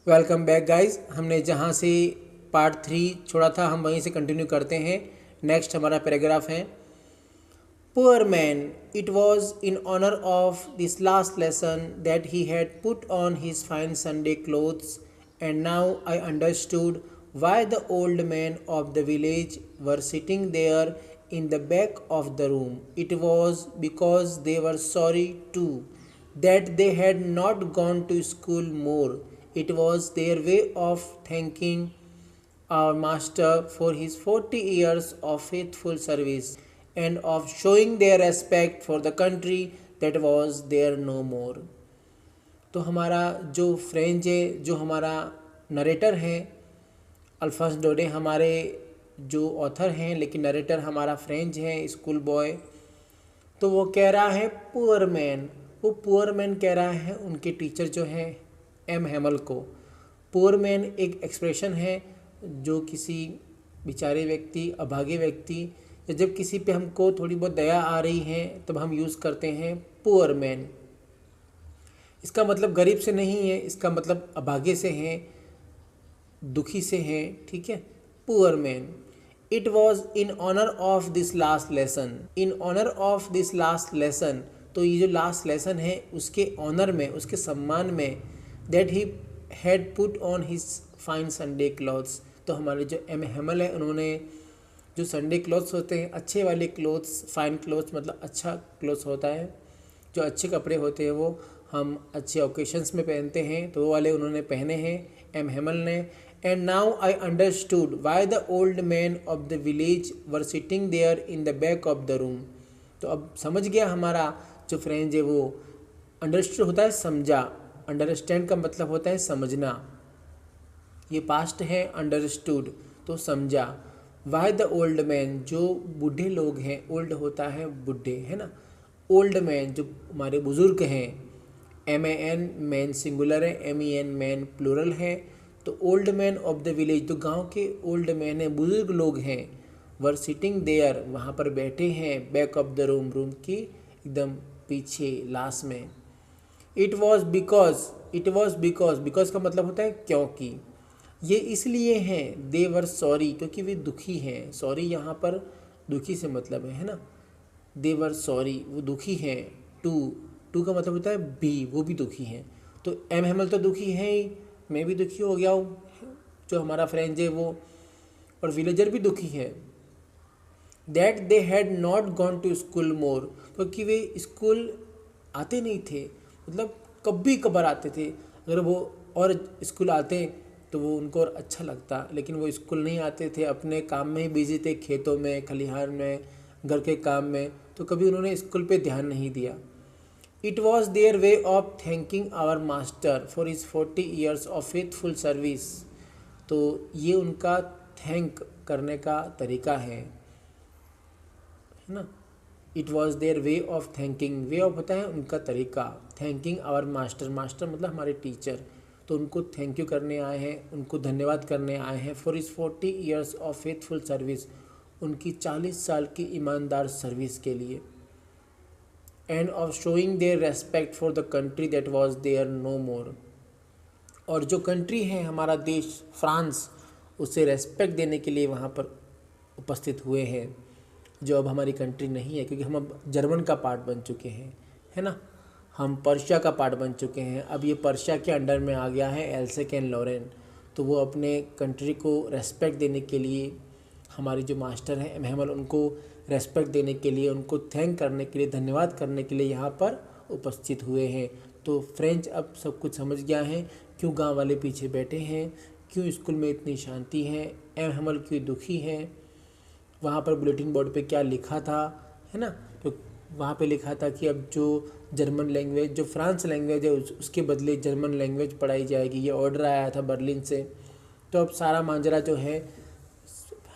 Welcome back guys. हमने जहाँ से पार्ट 3 छोड़ा था हम वहीं से कंटिन्यू करते हैं। नेक्स्ट हमारा पैराग्राफ है poor man. It was in honour of this last lesson that he had put on his fine Sunday clothes and now I understood why the old man of the village were sitting there in the back of the room. It was because they were sorry too that they had not gone to school more. It was their way of thanking our master for his 40 years of faithful service and of showing their respect for the country that was there no more. तो हमारा जो French है, जो हमारा narrator है Alphonse डोडे, हमारे जो author हैं, लेकिन नरेटर हमारा फ्रेंच है, स्कूल बॉय। तो वो कह रहा है पुअर मैन। वो पुअर मैन कह रहा है उनके टीचर जो हैं एम हैमल को। पुअर मैन एक एक्सप्रेशन है जो किसी बेचारे व्यक्ति, अभागे व्यक्ति, या जब किसी पे हमको थोड़ी बहुत दया आ रही है तब हम यूज़ करते हैं पुअर मैन। इसका मतलब गरीब से नहीं है, इसका मतलब अभागे से हैं, दुखी से हैं, ठीक है। Poor man. It was in honour of this last lesson. In honour of this last lesson, तो ये जो लास्ट लेसन है उसके ऑनर में, उसके सम्मान में, that he had put on his fine Sunday clothes. तो हमारे जो एम हैमल है उन्होंने जो संडे क्लॉथ्स होते हैं, अच्छे वाले क्लॉथ्स, फाइन क्लॉथ्स मतलब अच्छा क्लॉथ्स होता है, जो अच्छे कपड़े होते हैं वो हम अच्छे ओकेशंस में पहनते हैं, तो वो वाले उन्होंने पहने हैं एम हैमल ने। And now I understood why the old men of the village were sitting there in the back of the room. तो अब समझ गया हमारा जो फ्रेंच है वो। अंडरस्टूड होता है समझा, अंडरस्टैंड का मतलब होता है समझना, ये पास्ट है अंडरस्टूड, तो समझा। वाई द ओल्ड मैन, जो बूढ़े लोग हैं, ओल्ड होता है बूढ़े, है ना। ओल्ड मैन जो हमारे बुज़ुर्ग हैं, MAN मैन सिंगुलर है, MEN मैन प्लूरल है। तो old man of the village, तो गांव के ओल्ड मैन हैं, बुजुर्ग लोग हैं। वर सिटिंग देयर, वहाँ पर बैठे हैं, back of the room, room की एकदम पीछे लास्ट में। It was because, it was because, because का मतलब होता है क्योंकि, ये इसलिए हैं। दे वर सॉरी, क्योंकि वे दुखी हैं। सॉरी यहाँ पर दुखी से मतलब है ना। दे वर सॉरी, वो दुखी हैं। टू का मतलब होता है भी, वो भी दुखी हैं। तो एम हैमल तो दुखी हैं ही, मैं भी दुखी हो गया हूँ, जो हमारा फ्रेंड है वो, और विलेजर भी दुखी है। That they had not gone to school more, क्योंकि वे स्कूल आते नहीं थे, मतलब कभी कभार आते थे। अगर वो और स्कूल आते तो वो उनको और अच्छा लगता, लेकिन वो स्कूल नहीं आते थे, अपने काम में ही बिजी थे, खेतों में, खलिहान में, घर के काम में, तो कभी उन्होंने स्कूल पे ध्यान नहीं दिया। It was their way of thanking our master for his 40 years of faithful service. तो ये उनका थैंक करने का तरीका है ना। It was their way of thanking, way of होता है उनका तरीका, thanking our master, master मतलब हमारे टीचर, तो उनको थैंक यू करने आए हैं, उनको धन्यवाद करने आए हैं। for his 40 years of faithful service, उनकी 40 साल की ईमानदार सर्विस के लिए। And of showing their respect for the country that was there no more, और जो कंट्री है हमारा देश फ्रांस, उसे रेस्पेक्ट देने के लिए वहाँ पर उपस्थित हुए हैं, जो अब हमारी कंट्री नहीं है, क्योंकि हम अब जर्मन का पार्ट बन चुके हैं, है ना। हम पर्शिया का पार्ट बन चुके हैं, अब ये पर्शिया के अंडर में आ गया है एल्सेक एंड लॉरेन। तो वो अपने कंट्री को रेस्पेक्ट देने के लिए, हमारे जो मास्टर हैं एम हैमल, उनको रेस्पेक्ट देने के लिए, उनको थैंक करने के लिए, धन्यवाद करने के लिए यहाँ पर उपस्थित हुए हैं। तो फ्रेंच अब सब कुछ समझ गया है, क्यों गांव वाले पीछे बैठे हैं, क्यों स्कूल में इतनी शांति है, एम हैमल क्यों दुखी हैं, वहाँ पर बुलेटिन बोर्ड पे क्या लिखा था, है ना। तो वहाँ पे लिखा था कि अब जो जर्मन लैंग्वेज, जो फ्रांस लैंग्वेज है, उसके बदले जर्मन लैंग्वेज पढ़ाई जाएगी, ये ऑर्डर आया था बर्लिन से। तो अब सारा मांजरा जो है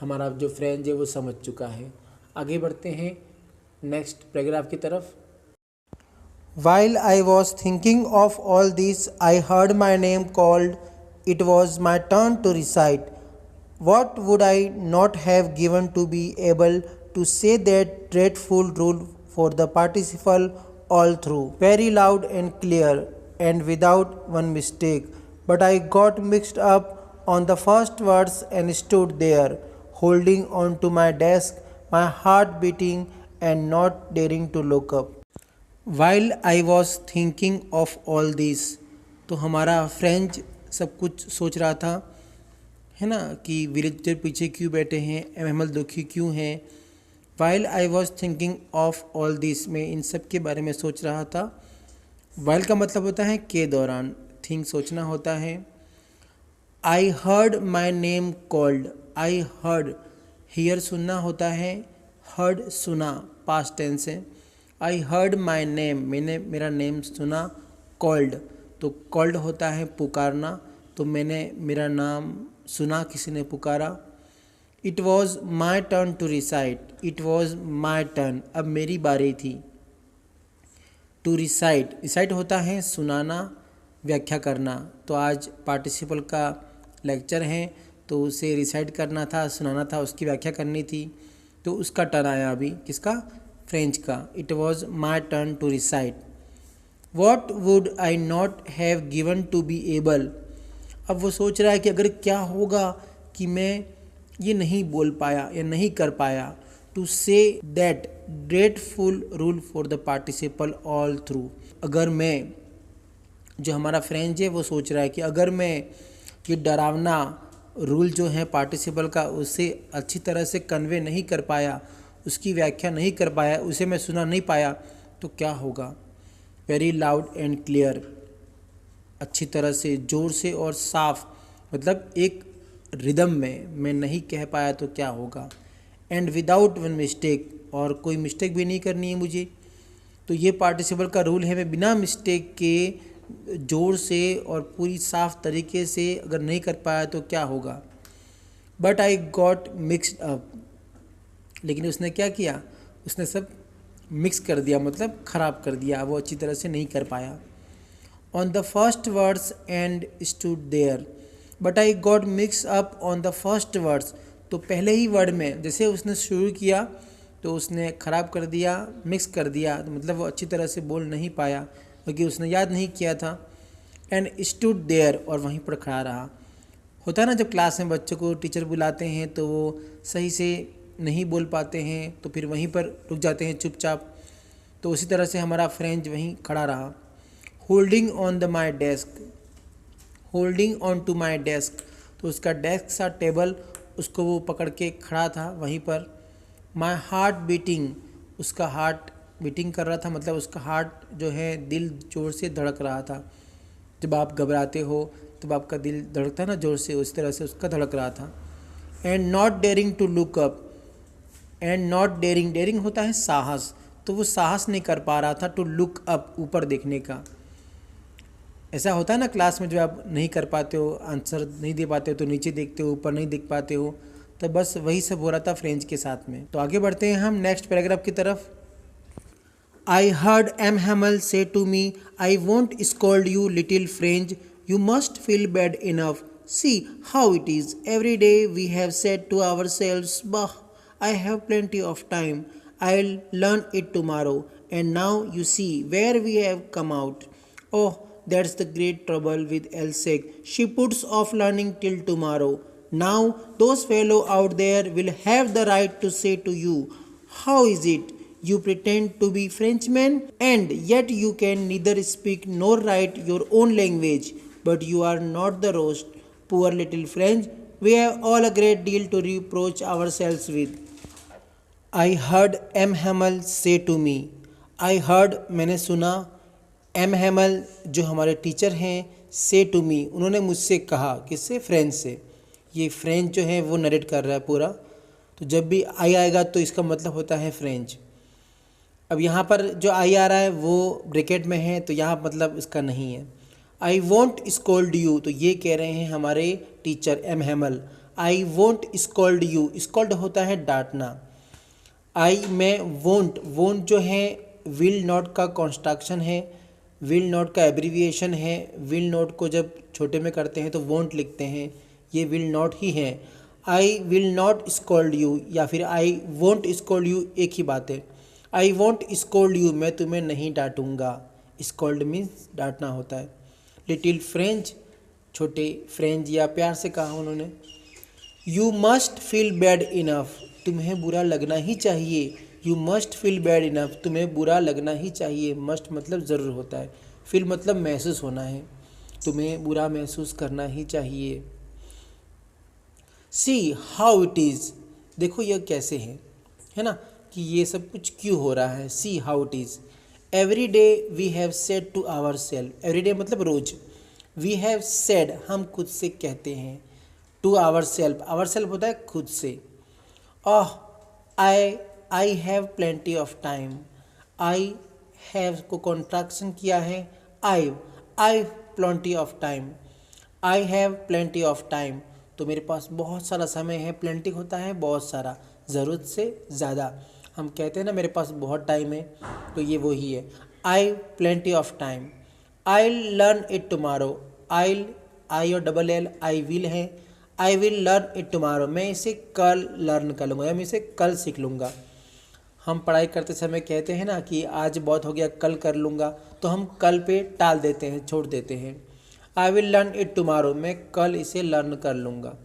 हमारा जो फ्रेंच है वो समझ चुका है। आगे बढ़ते हैं नेक्स्ट पैराग्राफ की तरफ। While I was thinking of all this, I heard my name called. It was my turn to recite. What would I not have given to be able to say that dreadful rule for the participle all through, very loud and clear, and without one mistake. but I got mixed up on the first words and stood there, holding on to my desk, my heart beating and not daring to look up. While I was thinking of all this, तो हमारा French सब कुछ सोच रहा था, है ना, कि विलेजर पीछे क्यों बैठे हैं, एमएमएल दुखी क्यों हैं. While I was thinking of all this, मैं इन सब के बारे में सोच रहा था. वाइल का मतलब होता है के दौरान, थिंक सोचना होता है. I heard my name called, I heard, here सुनना होता है, हर्ड सुना, पास्ट टेंस है. आई हर्ड माई नेम, मैंने मेरा नेम सुना. कॉल्ड, तो कॉल्ड होता है पुकारना, तो मैंने मेरा नाम सुना, किसी ने पुकारा. It was my turn to recite, it was my turn, अब मेरी बारी थी. टू रिसाइट, रिसाइट होता है सुनाना, व्याख्या करना. तो आज पार्टिसिपल का लेक्चर है, तो उसे रिसाइट करना था, सुनाना था, उसकी व्याख्या करनी थी. तो उसका टर्न आया अभी, किसका, फ्रेंच का. It was my turn to recite. What would I not have given to be able, अब वो सोच रहा है कि अगर क्या होगा कि मैं ये नहीं बोल पाया या नहीं कर पाया. To say that dreadful rule for the participle all through, अगर मैं, जो हमारा फ्रेंच है वो सोच रहा है कि अगर मैं ये डरावना रूल जो है पार्टिसिपल का उसे अच्छी तरह से कन्वे नहीं कर पाया, उसकी व्याख्या नहीं कर पाया, उसे मैं सुना नहीं पाया, तो क्या होगा. वेरी लाउड एंड क्लियर, अच्छी तरह से, ज़ोर से और साफ, मतलब एक रिदम में मैं नहीं कह पाया तो क्या होगा. एंड विदाउट वन मिस्टेक, और कोई मिस्टेक भी नहीं करनी है मुझे. तो ये पार्टिसिपल का रूल है, मैं बिना मिस्टेक के ज़ोर से और पूरी साफ तरीके से अगर नहीं कर पाया तो क्या होगा. But I got mixed up, लेकिन उसने क्या किया, उसने सब मिक्स कर दिया, मतलब ख़राब कर दिया, वो अच्छी तरह से नहीं कर पाया. On the first words and stood there, but I got mix up on the first words, तो पहले ही वर्ड में जैसे उसने शुरू किया तो उसने ख़राब कर दिया, मिक्स कर दिया, तो मतलब वो अच्छी तरह से बोल नहीं पाया क्योंकि उसने याद नहीं किया था. एंड स्टूड देयर, और वहीं पर खड़ा रहा. होता है ना, जब क्लास में बच्चों को टीचर बुलाते हैं तो वो सही से नहीं बोल पाते हैं, तो फिर वहीं पर रुक जाते हैं चुपचाप. तो उसी तरह से हमारा फ्रेंच वहीं खड़ा रहा. Holding on the my desk, holding on to my desk, तो उसका डेस्क सा टेबल, उसको वो पकड़ के खड़ा था वहीं पर. माई हार्ट बीटिंग, उसका हार्ट बीटिंग कर रहा था, मतलब उसका हार्ट जो है दिल ज़ोर से धड़क रहा था. जब आप घबराते हो तब आपका दिल धड़कता है ना ज़ोर से, उस तरह से उसका धड़क रहा था. And not daring to look up, and not daring, daring होता है साहस, तो वो साहस नहीं कर पा रहा था टू लुक अप, ऊपर देखने का. ऐसा होता है ना क्लास में, जो आप नहीं कर पाते हो, आंसर नहीं दे पाते हो तो नीचे देखते हो, ऊपर नहीं देख पाते हो, तो बस वही सब हो रहा था फ्रेंच के साथ में. तो आगे बढ़ते हैं हम नेक्स्ट पैराग्राफ की तरफ. I heard M Hamel say to me, I won't scold you little French, you must feel bad enough, see how it is, every day we have said to our selves, bah, I have plenty of time, I will learn it tomorrow, and now you see where we have come out. Oh, that's the great trouble with Elsek. She puts off learning till tomorrow. Now those fellow out there will have the right to say to you, how is it you pretend to be Frenchmen and yet you can neither speak nor write your own language, but you are not the roast. Poor little French, we have all a great deal to reproach ourselves with. I heard M. Hamel say to me. I heard, मैंने सुना. M हैमल जो हमारे teacher हैं, से to मी, उन्होंने मुझसे कहा, किससे, फ्रेंच से. ये फ्रेंच जो है वो नरेट कर रहा है पूरा, तो जब भी आई आएगा तो इसका मतलब होता है फ्रेंच. अब यहाँ पर जो आई आ रहा है वो ब्रैकेट में है, तो यहाँ मतलब इसका नहीं है. आई वोंट स्कोल्ड यू, तो ये कह रहे हैं हमारे teacher M Hamel. I won't scold you, scold होता है डांटना. आई में वोंट, वोंट जो है विल नॉट का कॉन्स्ट्रक्शन है, विल नॉट का एब्रीविएशन है. विल नॉट को जब छोटे में करते हैं तो वोंट लिखते हैं, ये विल नॉट ही है. I will not scold you या फिर आई वोंट स्कोल्ड यू, एक ही बात है. आई वोंट स्कोल्ड यू, मैं तुम्हें नहीं डांटूंगा. स्कोल्ड मीन्स डांटना होता है. लिटिल फ्रेंच, छोटे फ्रेंड या प्यार से कहा उन्होंने। You must feel bad enough, तुम्हें बुरा लगना ही चाहिए। You must feel bad enough, तुम्हें बुरा लगना ही चाहिए। मस्ट मतलब ज़रूर होता है, फील मतलब महसूस होना है, तुम्हें बुरा महसूस करना ही चाहिए। सी हाउ इट इज़, देखो यह कैसे है ना, कि ये सब कुछ क्यों हो रहा है। See how it is, every day we have said to our self, every day मतलब रोज, वी हैव सेड हम खुद से कहते हैं, टू आवर सेल्फ होता है खुद से। Oh I have plenty of time, I have को कॉन्ट्रैक्शन किया है I plenty of time, I have plenty of time, तो मेरे पास बहुत सारा समय है। प्लेंटी होता है बहुत सारा, ज़रूरत से ज़्यादा, हम कहते हैं ना मेरे पास बहुत टाइम है, तो ये वही है। I plenty of time, I learn it tomorrow, I और डबल एल, आई विल है, I will learn it tomorrow, मैं इसे कल लर्न कर लूँगा या मैं इसे कल सीख लूँगा। हम पढ़ाई करते समय कहते हैं ना कि आज बहुत हो गया कल कर लूँगा, तो हम कल पे टाल देते हैं, छोड़ देते हैं। आई विल लर्न इट टुमारो, मैं कल इसे लर्न कर लूँगा।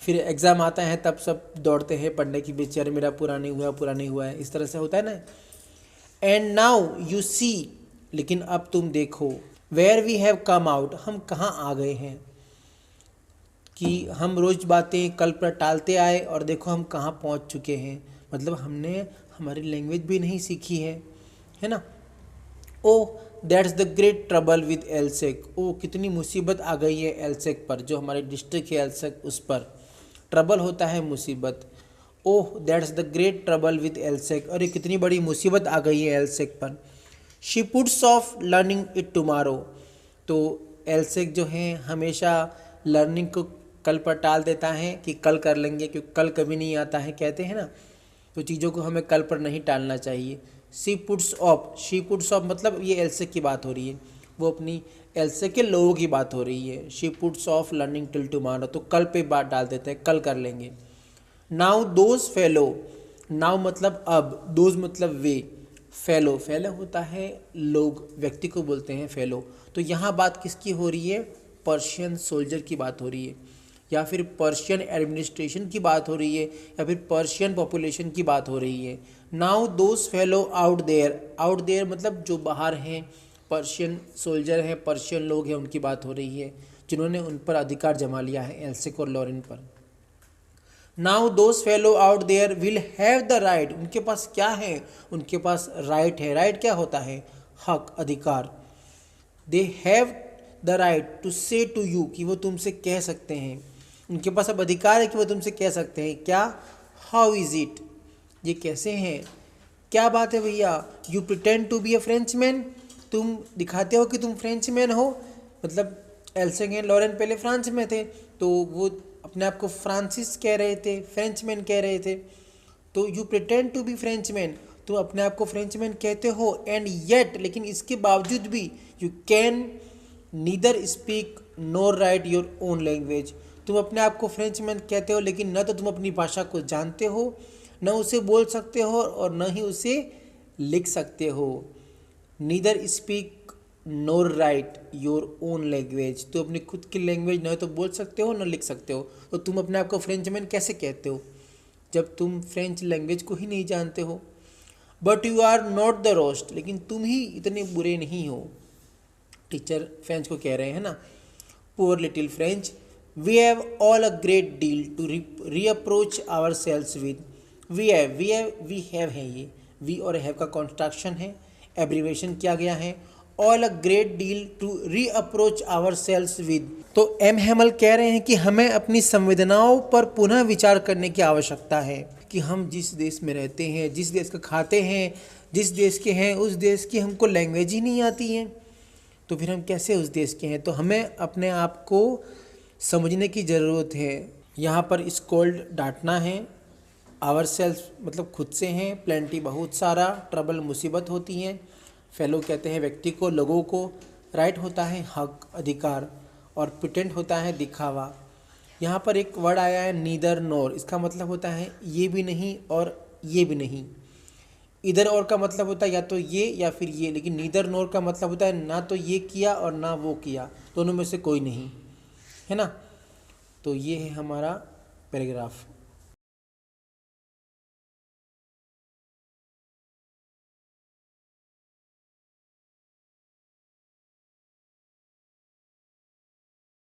फिर एग्ज़ाम आता है तब सब दौड़ते हैं पढ़ने की, बेचारे मेरा पूरा नहीं हुआ है, इस तरह से होता है ना। एंड नाउ यू सी, लेकिन अब तुम देखो, where we have come out, हम कहाँ आ गए हैं, कि हम रोज़ बातें कल पर टालते आए और देखो हम कहाँ पहुँच चुके हैं, मतलब हमने हमारी लैंग्वेज भी नहीं सीखी है ना। Oh that's the great trouble with Alsace, ओ कितनी मुसीबत आ गई है एलसेक पर, जो हमारे डिस्ट्रिक्ट है एलसेक, उस पर ट्रबल होता है मुसीबत। Oh that's the great trouble with Alsace, अरे कितनी बड़ी मुसीबत आ गई है एलसेक पर। She puts off learning it tomorrow, तो एलसेक जो है हमेशा लर्निंग को कल पर टाल देता है कि कल कर लेंगे, क्योंकि कल कभी नहीं आता है, कहते हैं ना, तो चीज़ों को हमें कल पर नहीं टालना चाहिए। शी पुट्स ऑफ मतलब ये एलसेक की बात हो रही है, वो अपनी एलसेक के लोगों की बात हो रही है। She puts off learning till tomorrow, तो कल पे बात डाल देते हैं, कल कर लेंगे। नाउ दोज फेलो, नाउ मतलब अब, दोज मतलब वे, फेलो होता है लोग, व्यक्ति को बोलते हैं फेलो। तो यहाँ बात किसकी हो रही है, पर्शियन सोल्जर की बात हो रही है, या फिर पर्शियन एडमिनिस्ट्रेशन की बात हो रही है, या फिर पर्शियन पॉपुलेशन की बात हो रही है। Now those fellow out there मतलब जो बाहर हैं, पर्शियन सोल्जर हैं, पर्शियन लोग हैं, उनकी बात हो रही है, जिन्होंने उन पर अधिकार जमा लिया है, एल्सेक और लॉरेन पर। Now those fellow out there will have the right, उनके पास क्या है, उनके पास राइट है। राइट क्या होता है, हक, अधिकार। They have the right to say to you, कि वो तुमसे कह सकते हैं, उनके पास अब अधिकार है कि वो तुमसे कह सकते हैं। क्या, हाउ इज़ इट, ये कैसे हैं, क्या बात है भैया। You pretend to be a French man, तुम दिखाते हो कि तुम फ्रेंच मैन हो, मतलब एल्सेक एंड लॉरेन पहले फ्रांस में थे, तो वो अपने आप को फ्रांसिस कह रहे थे, फ्रेंच मैन कह रहे थे। तो you pretend to be French man, तुम अपने आप को फ्रेंच मैन कहते हो। एंड येट, लेकिन इसके बावजूद भी, you can neither speak NOR right your own language, तुम अपने आप को फ्रेंच मैन कहते हो, लेकिन न तो तुम अपनी भाषा को जानते हो, न उसे बोल सकते हो, और न ही उसे लिख सकते हो। Neither speak NOR right your own language, तो अपनी खुद की लैंग्वेज न तो बोल सकते हो न लिख सकते हो, तो तुम अपने आप को फ्रेंच मैन कैसे कहते हो जब तुम फ्रेंच लैंग्वेज को ही नहीं जानते हो। But you are not the worst, लेकिन तुम ही इतने बुरे नहीं हो, टीचर फ्रेंच को कह रहे हैं ना। Poor little French, we have all a great deal to reproach our selves with, we have है, ये वी और हैव का कॉन्स्ट्रक्शन है, एब्रीवेशन किया गया है। All a great deal to reproach our selves with, तो एम हैमल कह रहे हैं कि हमें अपनी संवेदनाओं पर पुनः विचार करने की आवश्यकता है, कि हम जिस देश में रहते हैं, जिस देश का खाते हैं, जिस देश के हैं, उस देश की हमको लैंग्वेज ही नहीं आती है, तो फिर हम कैसे उस देश के हैं। तो हमें अपने आप को समझने की ज़रूरत है। यहाँ पर स्कोल्ड डांटना है, आवर सेल्फ मतलब खुद से हैं, प्लेंटी बहुत सारा, ट्रबल मुसीबत होती हैं, फेलो कहते हैं व्यक्ति को, लोगों को, राइट होता है हक, अधिकार, और प्रिटेंड होता है दिखावा। यहाँ पर एक वर्ड आया है नीदर नोर, इसका मतलब होता है ये भी नहीं और ये भी नहीं। इधर और का मतलब होता है या तो ये या फिर ये, लेकिन नीदर नोर का मतलब होता है ना तो ये किया और ना वो किया, दोनों में से कोई नहीं, है ना। तो ये है हमारा पैराग्राफ।